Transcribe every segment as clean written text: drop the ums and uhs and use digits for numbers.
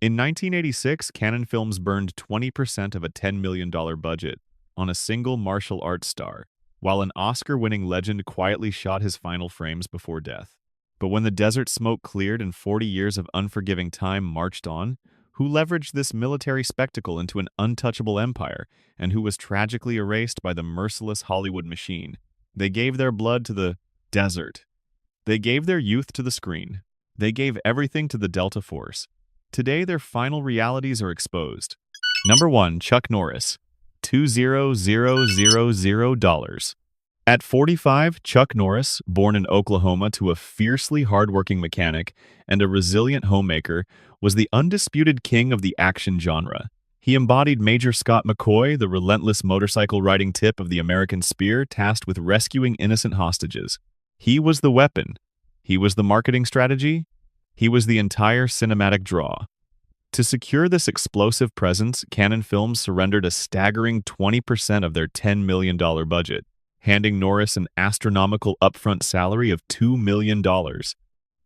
In 1986, Canon Films burned 20% of a $10 million budget on a single martial arts star, while an Oscar-winning legend quietly shot his final frames before death. But when the desert smoke cleared and 40 years of unforgiving time marched on, who leveraged this military spectacle into an untouchable empire, and who was tragically erased by the merciless Hollywood machine? They gave their blood to the desert. They gave their youth to the screen. They gave everything to the Delta Force. Today, their final realities are exposed. Number 1. Chuck Norris. $20,000. At 45, Chuck Norris, born in Oklahoma to a fiercely hardworking mechanic and a resilient homemaker, was the undisputed king of the action genre. He embodied Major Scott McCoy, the relentless motorcycle-riding tip of the American spear tasked with rescuing innocent hostages. He was the weapon. He was the marketing strategy. He was the entire cinematic draw. To secure this explosive presence, Canon Films surrendered a staggering 20% of their $10 million budget, handing Norris an astronomical upfront salary of $2 million.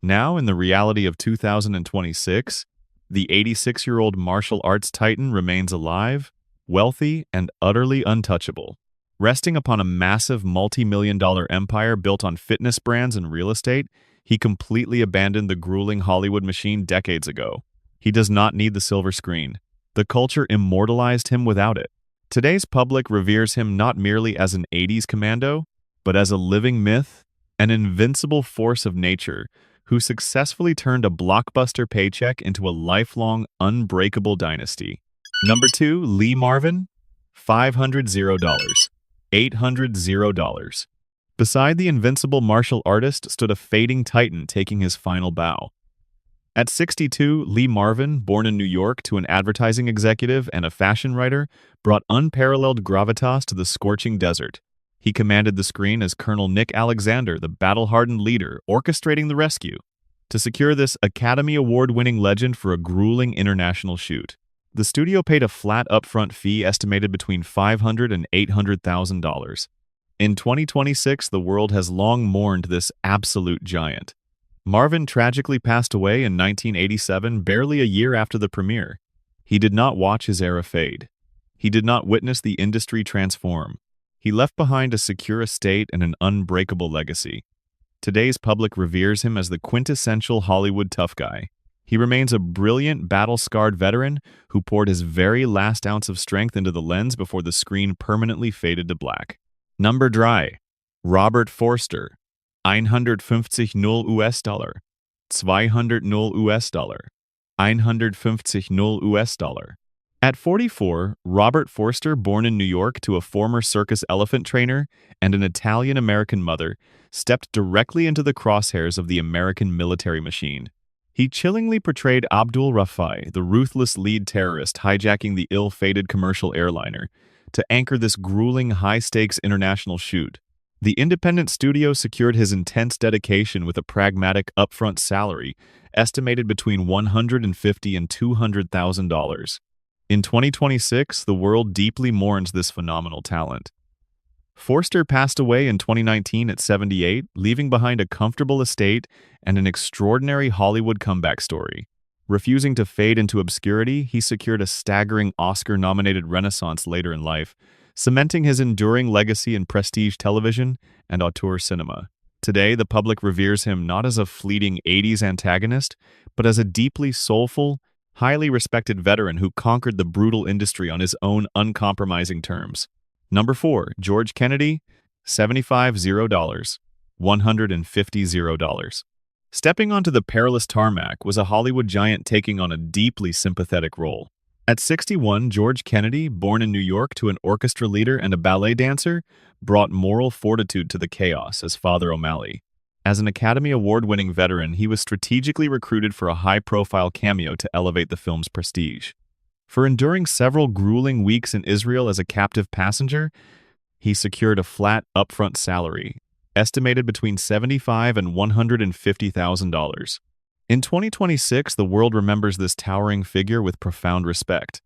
Now, in the reality of 2026, the 86-year-old martial arts titan remains alive, wealthy, and utterly untouchable. Resting upon a massive multi-million-dollar empire built on fitness brands and real estate, he completely abandoned the grueling Hollywood machine decades ago. He does not need the silver screen. The culture immortalized him without it. Today's public reveres him not merely as an 80s commando, but as a living myth, an invincible force of nature who successfully turned a blockbuster paycheck into a lifelong, unbreakable dynasty. Number 2, Lee Marvin. $500. $800. Beside the invincible martial artist stood a fading titan taking his final bow. At 62, Lee Marvin, born in New York to an advertising executive and a fashion writer, brought unparalleled gravitas to the scorching desert. He commanded the screen as Colonel Nick Alexander, the battle-hardened leader, orchestrating the rescue. To secure this Academy Award-winning legend for a grueling international shoot, the studio paid a flat upfront fee estimated between $500,000 and $800,000. In 2026, the world has long mourned this absolute giant. Marvin tragically passed away in 1987, barely a year after the premiere. He did not watch his era fade. He did not witness the industry transform. He left behind a secure estate and an unbreakable legacy. Today's public reveres him as the quintessential Hollywood tough guy. He remains a brilliant, battle-scarred veteran who poured his very last ounce of strength into the lens before the screen permanently faded to black. Number 3. Robert Forster. $150 $200 $150. At 44, Robert Forster, born in New York to a former circus elephant trainer and an Italian-American mother, stepped directly into the crosshairs of the American military machine. He chillingly portrayed Abdul Rafai, the ruthless lead terrorist hijacking the ill-fated commercial airliner, to anchor this grueling high-stakes international shoot. The independent studio secured his intense dedication with a pragmatic upfront salary, estimated between $150,000 and $200,000. In 2026, the world deeply mourns this phenomenal talent. Forster passed away in 2019 at 78, leaving behind a comfortable estate and an extraordinary Hollywood comeback story. Refusing to fade into obscurity, he secured a staggering Oscar-nominated renaissance later in life, cementing his enduring legacy in prestige television and auteur cinema. Today, the public reveres him not as a fleeting 80s antagonist, but as a deeply soulful, highly respected veteran who conquered the brutal industry on his own uncompromising terms. Number 4, George Kennedy. $75. $150. Stepping onto the perilous tarmac was a Hollywood giant taking on a deeply sympathetic role. At 61, George Kennedy, born in New York to an orchestra leader and a ballet dancer, brought moral fortitude to the chaos as Father O'Malley. As an Academy Award-winning veteran, he was strategically recruited for a high-profile cameo to elevate the film's prestige. For enduring several grueling weeks in Israel as a captive passenger, he secured a flat upfront salary, estimated between $75,000 and $150,000. In 2026, the world remembers this towering figure with profound respect.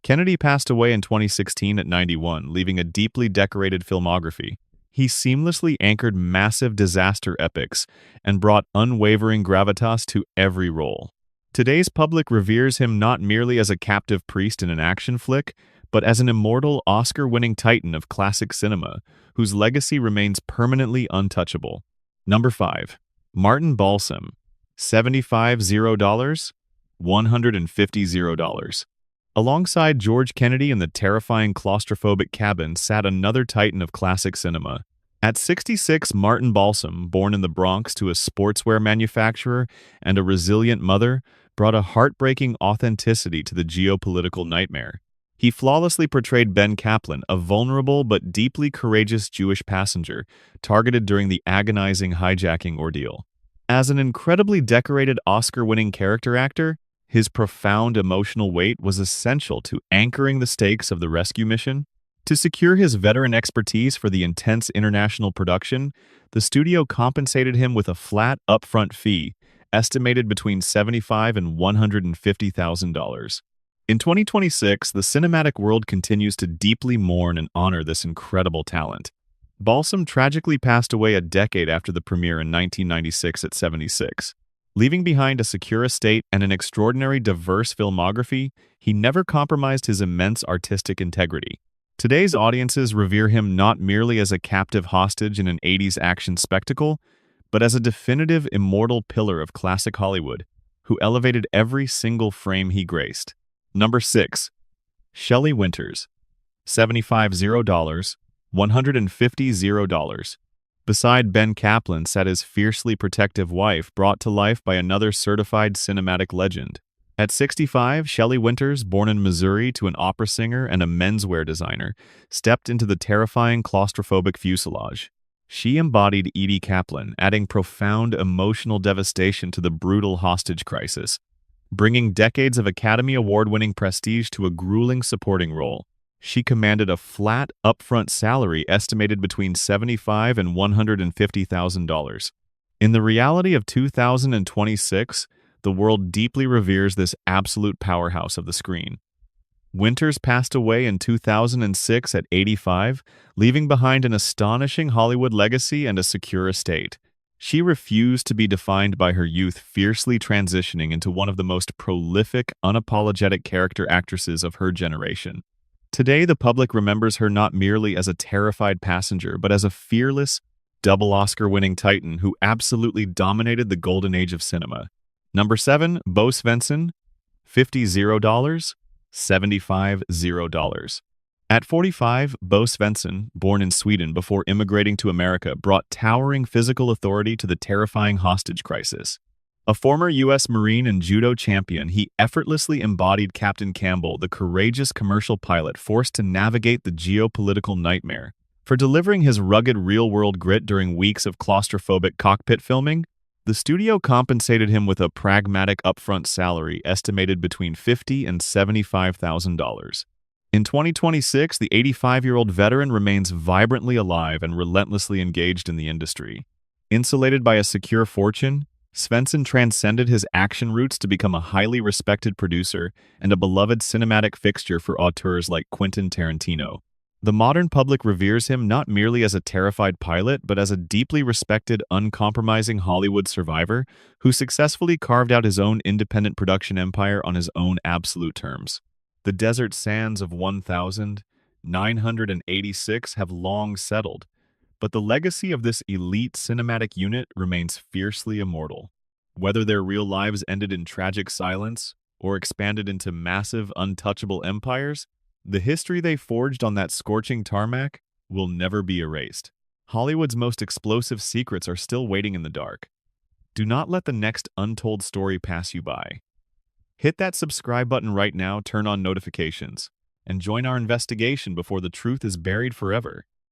Kennedy passed away in 2016 at 91, leaving a deeply decorated filmography. He seamlessly anchored massive disaster epics and brought unwavering gravitas to every role. Today's public reveres him not merely as a captive priest in an action flick, but as an immortal Oscar-winning titan of classic cinema, whose legacy remains permanently untouchable. Number 5. Martin Balsam, $75, $150. Alongside George Kennedy in the terrifying claustrophobic cabin sat another titan of classic cinema. At 66, Martin Balsam, born in the Bronx to a sportswear manufacturer and a resilient mother, brought a heartbreaking authenticity to the geopolitical nightmare. He flawlessly portrayed Ben Kaplan, a vulnerable but deeply courageous Jewish passenger, targeted during the agonizing hijacking ordeal. As an incredibly decorated Oscar-winning character actor, his profound emotional weight was essential to anchoring the stakes of the rescue mission. To secure his veteran expertise for the intense international production, the studio compensated him with a flat upfront fee, estimated between $75,000 and $150,000. In 2026, the cinematic world continues to deeply mourn and honor this incredible talent. Balsam tragically passed away a decade after the premiere in 1996 at 76. Leaving behind a secure estate and an extraordinary diverse filmography, he never compromised his immense artistic integrity. Today's audiences revere him not merely as a captive hostage in an 80s action spectacle, but as a definitive immortal pillar of classic Hollywood, who elevated every single frame he graced. Number 6. Shelley Winters, $75, $150. Beside Ben Kaplan sat his fiercely protective wife, brought to life by another certified cinematic legend. At 65, Shelley Winters, born in Missouri to an opera singer and a menswear designer, stepped into the terrifying claustrophobic fuselage. She embodied Edie Kaplan, adding profound emotional devastation to the brutal hostage crisis, bringing decades of Academy Award-winning prestige to a grueling supporting role. She commanded a flat, upfront salary estimated between $75,000 and $150,000. In the reality of 2026, the world deeply reveres this absolute powerhouse of the screen. Winters passed away in 2006 at 85, leaving behind an astonishing Hollywood legacy and a secure estate. She refused to be defined by her youth, fiercely transitioning into one of the most prolific, unapologetic character actresses of her generation. Today, the public remembers her not merely as a terrified passenger, but as a fearless, double Oscar-winning titan who absolutely dominated the golden age of cinema. Number 7, Bo Svenson, $50, $75. At 45, Bo Svenson, born in Sweden before immigrating to America, brought towering physical authority to the terrifying hostage crisis. A former U.S. Marine and judo champion, he effortlessly embodied Captain Campbell, the courageous commercial pilot forced to navigate the geopolitical nightmare. For delivering his rugged real-world grit during weeks of claustrophobic cockpit filming, the studio compensated him with a pragmatic upfront salary estimated between $50,000 and $75,000. In 2026, the 85-year-old veteran remains vibrantly alive and relentlessly engaged in the industry. Insulated by a secure fortune, Svenson transcended his action roots to become a highly respected producer and a beloved cinematic fixture for auteurs like Quentin Tarantino. The modern public reveres him not merely as a terrified pilot, but as a deeply respected, uncompromising Hollywood survivor who successfully carved out his own independent production empire on his own absolute terms. The desert sands of 1986 have long settled, but the legacy of this elite cinematic unit remains fiercely immortal. Whether their real lives ended in tragic silence or expanded into massive, untouchable empires, the history they forged on that scorching tarmac will never be erased. Hollywood's most explosive secrets are still waiting in the dark. Do not let the next untold story pass you by. Hit that subscribe button right now, turn on notifications, and join our investigation before the truth is buried forever.